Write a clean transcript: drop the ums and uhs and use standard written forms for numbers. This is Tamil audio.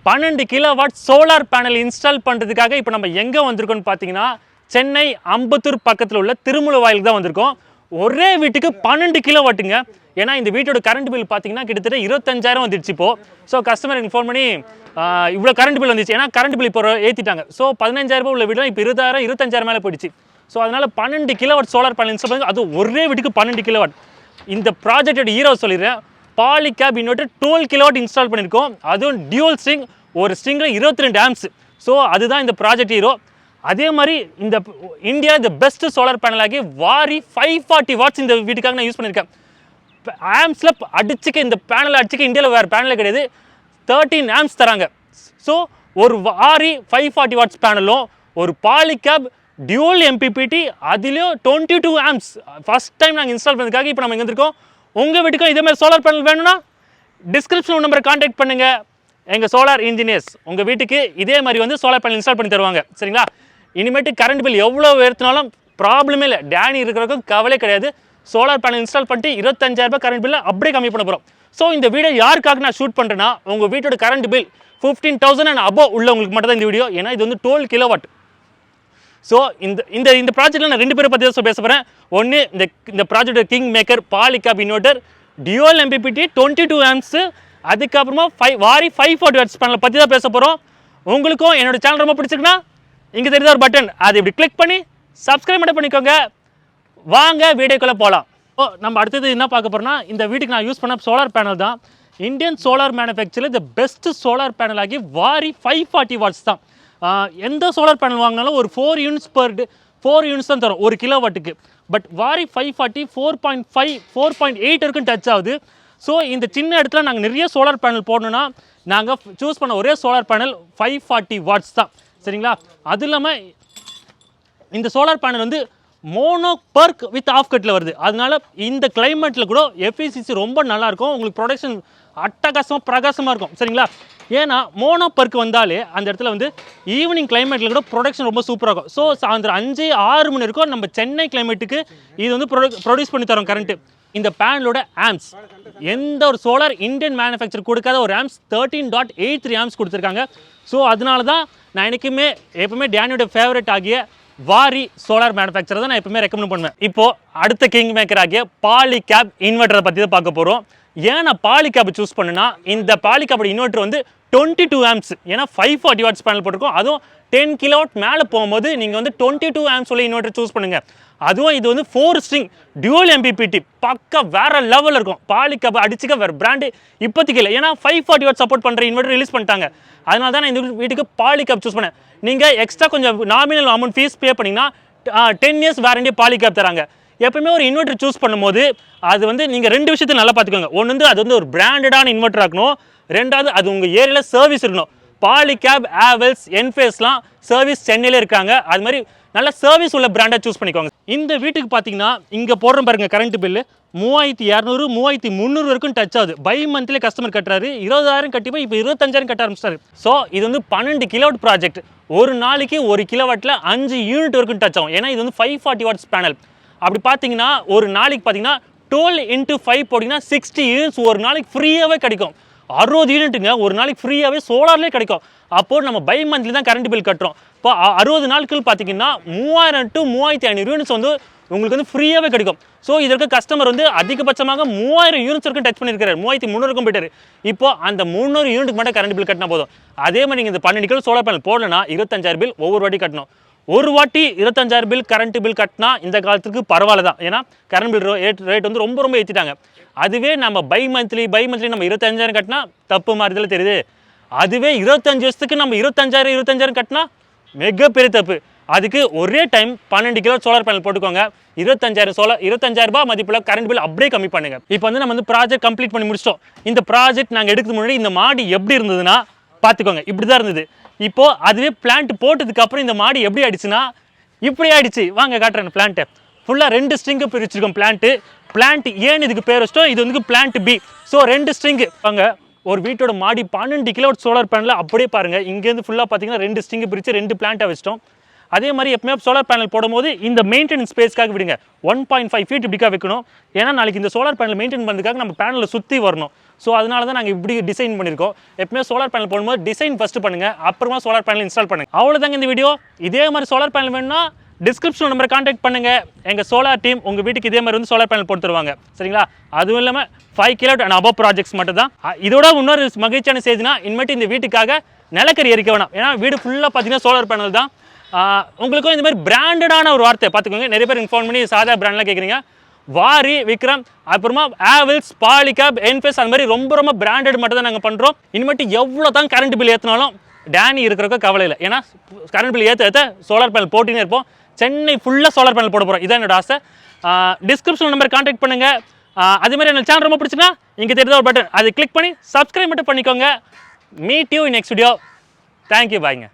12 கிலோவாட் சோலார் பேனல் இன்ஸ்டால் பண்ணுறதுக்காக இப்போ நம்ம எங்கே வந்திருக்கோம்னு பார்த்தீங்கன்னா சென்னை அம்பத்தூர் பக்கத்தில் உள்ள திருமுல்லைவாயிலுக்கு தான் வந்திருக்கோம். ஒரே வீட்டுக்கு 12 கிலோவாட்டுங்க. ஏன்னா இந்த வீட்டோட கரண்ட் பில் பார்த்தீங்கன்னா கிட்டத்தட்ட 25,000 வந்துடுச்சு இப்போது. ஸோ கஸ்டமருக்கு ஃபோன் பண்ணி இவ்வளோ கரண்ட் பில் வந்துச்சு. ஏன்னா கரண்ட் பில் இப்போ ஏற்றிட்டாங்க. ஸோ 15,000 உள்ள வீடு இப்போ 20,000 25,000 மேலே போயிடுச்சு. ஸோ அதனால் 12 கிலோவாட் சோலார் பேனல் இன்ஸ்டால் பண்ணி அது ஒரே வீட்டுக்கு 12 கிலோவாட். இந்த ப்ராஜெக்டோட ஹீரோ சொல்லிடுறேன். Polycab inverter 12 kilowatt install பண்ணியிருக்கோம். அதுவும் டியூவல் ஸ்ட்ரிங், ஒரு ஸ்ட்ரிங்கில் 22 ஆம்ப்ஸ். ஸோ அதுதான் இந்த ப்ராஜெக்ட் ஹீரோ. அதே மாதிரி இந்த இந்தியா இந்த பெஸ்ட் சோலார் பேனல் ஆகி வாரி 540 வாட்ஸ் இந்த வீட்டுக்காக நான் யூஸ் பண்ணியிருக்கேன். ஆம்ஸில் அடிச்சுக்க இந்த பேனல் அடிச்சுக்க இந்தியாவில் வேறு பேனலே கிடையாது. 13 ஆம்ப்ஸ் தராங்க. ஸோ ஒரு வாரி 540 வாட்ஸ் பேனலும் ஒரு பாலி கேப் டியூவல் எம்பிபிடி அதுலேயும் 22 ஆம்ப்ஸ் ஃபஸ்ட் டைம் நாங்கள் இன்ஸ்டால் பண்ணதுக்காக இப்போ நம்ம எங்கே இருக்கோம். உங்கள் வீட்டுக்கும் இதே மாதிரி சோலார் பேனல் வேணும்னா டிஸ்கிரிப்ஷன் நம்பரை கான்டாக்ட் பண்ணுங்கள். எங்கள் சோலார் இன்ஜினியர்ஸ் உங்கள் வீட்டுக்கு இதே மாதிரி வந்து சோலார் பேனல் இன்ஸ்டால் பண்ணி தருவாங்க. சரிங்களா? இனிமேட்டு கரண்ட் பில் எவ்வளோ ஏற்றினாலும் ப்ராப்ளமே இல்லை. டேனி இருக்கிறதுக்கும் கவலை கிடையாது. சோலார் பேனல் இன்ஸ்டால் பண்ணிட்டு 25,000 கரண்ட் பில்லை அப்படியே கம்மி பண்ண போகிறோம். ஸோ இந்த வீடியோ யாருக்காக நான் ஷூட் பண்ணுறேன்னா உங்கள் வீட்டோட கரண்ட் பில் 15,000 அண்ட் அபோவ் உள்ளவங்களுக்கு மட்டும் தான் இந்த வீடியோ. ஏன்னா இது வந்து 12 கிலோவாட். ஸோ இந்த ப்ராஜெக்ட்டில் நான் 2 பேரை பற்றி தான் பேச போகிறேன். ஒன்று இந்த project king maker Polycab inverter dual MPPT 22 amps, அதுக்கப்புறமா வாரி 540 வாட்ஸ் பேனலை பற்றி தான் பேச போகிறோம். உங்களுக்கும் என்னோட சேனல் ரொம்ப பிடிச்சிருக்குன்னா இங்கே தெரியுத ஒரு பட்டன், அதை இப்படி கிளிக் பண்ணி சப்ஸ்கிரைப் மட்டும் பண்ணிக்கோங்க. வாங்க வீடியோக்குள்ளே போகலாம். நம்ம அடுத்தது என்ன பார்க்க போகிறோம்னா இந்த வீட்டுக்கு நான் யூஸ் பண்ண சோலார் பேனல் தான். இந்தியன் சோலார் மேனுஃபேக்சரில் இந்த பெஸ்ட் சோலார் பேனல் ஆகி வாரி 540 வாட்ஸ் தான். எந்த சோலார் பேனல் வாங்கினாலும் ஒரு 4 யூனிட்ஸ் பர் டே 4 யூனிட்ஸ் தான் தரும் ஒரு கிலோவாட்டுக்கு. பட் வாரி 540 4.5 4.8 வரைக்கும் டச் ஆகுது. ஸோ இந்த சின்ன இடத்துல நாங்கள் நிறைய சோலார் பேனல் போடணுன்னா நாங்கள் சூஸ் பண்ண ஒரே சோலார் பேனல் 540 வாட்ஸ் தான். சரிங்களா? அது இல்லாமல் இந்த சோலார் பேனல் வந்து மோனோ பர்க் வித் ஆஃப் கட்டில் வருது. அதனால இந்த கிளைமேட்டில் கூட எஃபிசிசி ரொம்ப நல்லாயிருக்கும். உங்களுக்கு ப்ரொடக்ஷன் அட்டகாசமாக பிரகாசமாக இருக்கும். சரிங்களா? ஏன்னா மோனோ பர்க் வந்தாலே அந்த இடத்துல வந்து ஈவினிங் கிளைமேட்டில் கூட ப்ரொடக்ஷன் ரொம்ப சூப்பராக இருக்கும். ஸோ சாயந்தரம் 5-6 மணி இருக்கும் நம்ம சென்னை கிளைமேட்டுக்கு இது வந்து ப்ரொடியூஸ் பண்ணி தரோம் கரண்ட்டு. இந்த பேனலோட ஆம்ப்ஸ் எந்த ஒரு சோலார் இந்தியன் மேனுஃபேக்சர் கொடுக்காத ஒரு ஆம்ப்ஸ் 13.83 ஆம்ப்ஸ் கொடுத்துருக்காங்க. ஸோ அதனால தான் நான் எப்பவுமே டேனியோட ஃபேவரட் ஆகிய வாரி சோலார் மேனுஃபேக்சர் தான் நான் எப்பவுமே ரெக்கமெண்ட் பண்ணுவேன். இப்போது அடுத்த கிங் மேக்கர் ஆகிய பாலி கேப் இன்வெர்டரை பற்றி தான் பார்க்க போகிறோம். ஏன் நான் பாலி கேப் சூஸ் பண்ணுன்னா இந்த பாலி கேப்போட இன்வெர்டர் வந்து 22 ஆம்ப்ஸ். ஏன்னா 540 வாட்ஸ் பேனல் போட்டிருக்கோம். அதுவும் 10 கிலோவாட் மேலே போகும்போது நீங்கள் வந்து 22 ஆம்ப்ஸ் உள்ள இன்வெர்டர் சூஸ் பண்ணுங்கள். அதுவும் இது வந்து 4 ஸ்ட்ரிங் டியூவல் எம்பிபிடி பக்கா வேறு லெவலில் இருக்கும். பாலி கேப் அடிச்சுக்க வேறு பிராண்டு இப்போதைக்கு இல்லை. ஏன்னா 540 வாட் சப்போர்ட் பண்ணுற இன்வெர்டர் ரிலீஸ் பண்ணிட்டாங்க. அதனால தான் நான் இந்த வீட்டுக்கு பாலி கேப் சூஸ் பண்ணேன். நீங்கள் எக்ஸ்ட்ரா கொஞ்சம் நாமினல் அமௌண்ட் ஃபீஸ் பே பண்ணிங்கன்னா 10 இயர்ஸ் வாரண்டி பாலி கேப் தராங்க. எப்பவுமே ஒரு இன்வெர்டர் சூஸ் பண்ணும்போது அது வந்து நீங்கள் 2 விஷயத்தை நல்லா பார்த்துக்கோங்க. ஒன்று வந்து அது வந்து ஒரு பிராண்டடான இன்வெர்டர் ஆக்கணும். ரெண்டாவது அது உங்கள் ஏரியாவில் சர்வீஸ் இருக்கணும். பாலி கேப், ஆவல்ஸ், என்ஃபேஸ்லாம் சர்வீஸ் சென்னையில் இருக்காங்க. அது மாதிரி நல்ல சர்வீஸ் உள்ள பிராண்டாக சூஸ் பண்ணிக்கோங்க. இந்த வீட்டுக்கு பார்த்தீங்கன்னா இங்கே போடுற பாருங்க கரண்ட் பில்லு 3200 3300 வரைக்கும் டச் ஆகுது. பை மந்த்லி கஸ்டமர் கட்டுறாரு. 20,000 கட்டிப்போ இப்போ 25,000 கட்ட ஆரம்பிச்சிட்டாரு. ஸோ இது வந்து 12 கிலோவாட் ப்ராஜெக்ட். ஒரு நாளைக்கு ஒரு கிலோவாட்டில் 5 யூனிட் வரைக்கும் டச் ஆகும். ஏன்னா இது வந்து 540 வாட்ஸ் பேனல். அப்படி பார்த்தீங்கன்னா ஒரு நாளைக்கு பார்த்தீங்கன்னா 12 × 5 போட்டிங்கன்னா 60 யூனிட்ஸ் ஒரு நாளைக்கு ஃப்ரீயாகவே கிடைக்கும். 60 யூனிட்டுங்க ஒரு நாளைக்கு ஃப்ரீயாகவே சோலார்லேயே கிடைக்கும். அப்போது நம்ம பை மந்த்லி தான் கரண்ட் பில் கட்டுறோம். இப்போ 60 நாட்கள் பார்த்தீங்கன்னா 3000 to 3500 யூனிட்ஸ் வந்து உங்களுக்கு வந்து ஃப்ரீயாகவே கிடைக்கும். ஸோ இதற்கு கஸ்டமர் வந்து அதிகபட்சமாக 3000 யூனிட்ஸ் வரைக்கும் டச் பண்ணியிருக்காரு. 3300 போயிட்டாரு. இப்போ அந்த 300 யூனிட்டுக்கு மட்டும் கரண்ட் பில் கட்டினா போதும். அதே மாதிரி நீங்கள் இந்த 12 கிலோ சோலார் பேனல் போடலன்னா 25,000 பில் ஒவ்வொரு வாட்டி கட்டணும். ஒரு வாட்டி 25,000 பில் கரண்ட் பில் கட்டினா இந்த காலத்துக்கு பரவாயில்ல தான். ஏன்னா கரண்ட் பில் ரேட் வந்து ரொம்ப ஏற்றிட்டாங்க. அதுவே நம்ம பை மந்த்லி நம்ம 25,000 கட்டினா தப்பு மாதிரி தெரியுது. அதுவே 25 வருஷத்துக்கு நம்ம 25,000 கட்டினா மிகப்பெரிய தப்பு. அதுக்கு ஒரே டைம் 12 கிலோ சோலார் பேனல் போட்டுக்கோங்க. 25,000 ரூபாய் மதிப்பில் கரண்ட் பில் அப்படியே கம்மி பண்ணுங்க. இப்போ வந்து நம்ம வந்து ப்ராஜெக்ட் கம்ப்ளீட் பண்ணி முடிச்சிட்டோம். இந்த ப்ராஜெக்ட் நாங்கள் எடுக்கிறதுக்கு முன்னாடி இந்த மாடி எப்படி இருந்ததுன்னா பார்த்துக்கோங்க. இப்படி தான் இருந்தது. இப்போது அதுவே பிளான்ட் போட்டதுக்கு அப்புறம் இந்த மாடி எப்படி ஆயிடுச்சுன்னா இப்படி ஆயிடுச்சு. வாங்க காட்டுறேன். பிளான்ட்டு ஃபுல்லாக 2 ஸ்ட்ரிங்கு பிரிச்சிருக்கோம். பிளான்ட் ஏன்னு இதுக்கு பேர் வச்சிட்டோம். இது வந்து பிளான்ட் பி. ஸோ 2 ஸ்ட்ரிங்கு வாங்க. ஒரு வீட்டோட மாடி 12 கிலோவாட் சோலார் பேனலில் அப்படியே பாருங்கள். இங்கேருந்து ஃபுல்லாக பார்த்தீங்கன்னா 2 ஸ்ட்ரிங்கு பிரித்து 2 பிளான்ட்டாக வச்சிட்டோம். அதே மாதிரி எப்பவுமே சோலார் பேனல் போடும்போது இந்த மெயின்டெனன்ஸ் ஸ்பேஸ்க்காக விடுங்க. 1.5 ஃபீட் இப்படிக்காக வைக்கணும். ஏன்னா நாளைக்கு இந்த சோலார் பேனல் மெயின்டைன் பண்ணுறதுக்காக நம்ம பேனலில் சுற்றி வரணும். ஸோ அதனால தான் நாங்கள் இப்படி டிசைன் பண்ணியிருக்கோம். எப்பவுமே சோலார் பேனல் போடும்போது டிசைன் ஃபஸ்ட்டு பண்ணுங்கள், அப்புறமா சோலார் பேனல் இன்ஸ்டால் பண்ணுங்கள். அவ்வளோதாங்க இந்த வீடியோ. இதே மாதிரி சோலார் பேனல் வேணும்னா டிஸ்கிரிப்ஷன் நம்பரை காண்டாக்ட் பண்ணுங்கள். எங்கள் சோலார் டீம் உங்கள் வீட்டுக்கு இதே மாதிரி வந்து சோலார் பேனல் போட்டு தருவாங்க. சரிங்களா? அதுவும் இல்லாமல் 5 kW அண்ட் அபவ் ப்ராஜெக்ட்ஸ் மட்டும் தான். இதோட இன்னொரு மகிழ்ச்சியான செய்தினா, இனிமேட்டு இந்த வீட்டுக்காக நிலக்கரி எரிக்க வேணாம். ஏன்னா வீடு ஃபுல்லாக பார்த்தீங்கன்னா சோலார் பேனல் தான். உங்களுக்கும் இந்த மாதிரி பிராண்டடான ஒரு வார்த்தை பார்த்துக்கோங்க. நிறைய பேர் இன்ஃபார்ம் பண்ணி சாதா பிராண்ட்லாம் கேட்குறீங்க. வாரி, விக்ரம், அப்புறமா ஆவில்ஸ், பாலிகேப், என்ஃபெஸ், அந்த மாதிரி ரொம்ப ரொம்ப பிராண்டட் மட்டும் தான் நாங்கள் பண்ணுறோம். இனிமேட்டு எவ்வளோ தான் கரண்ட் பில் ஏற்றினாலும் டேனி இருக்கிறக்க கவலை இல்லை. ஏன்னா கரண்ட் பில் ஏற்ற சோலார் பேனல் போட்டினே இருப்போம். சென்னை ஃபுல்லாக சோலார் பேனல் போட போகிறோம். இதான் என்னோட ஆசை. டிஸ்கிரிப்ஷன் நம்பர் காண்டாக்ட் பண்ணுங்கள். அதே மாதிரி என்ன சேனல் ரொம்ப பிடிச்சுன்னா இங்கே தெரிஞ்ச ஒரு பட்டன் அதை கிளிக் பண்ணி சப்ஸ்கிரைப் மட்டும் பண்ணிக்கோங்க. Meet you in next video. Thank you, பாய்ங்க.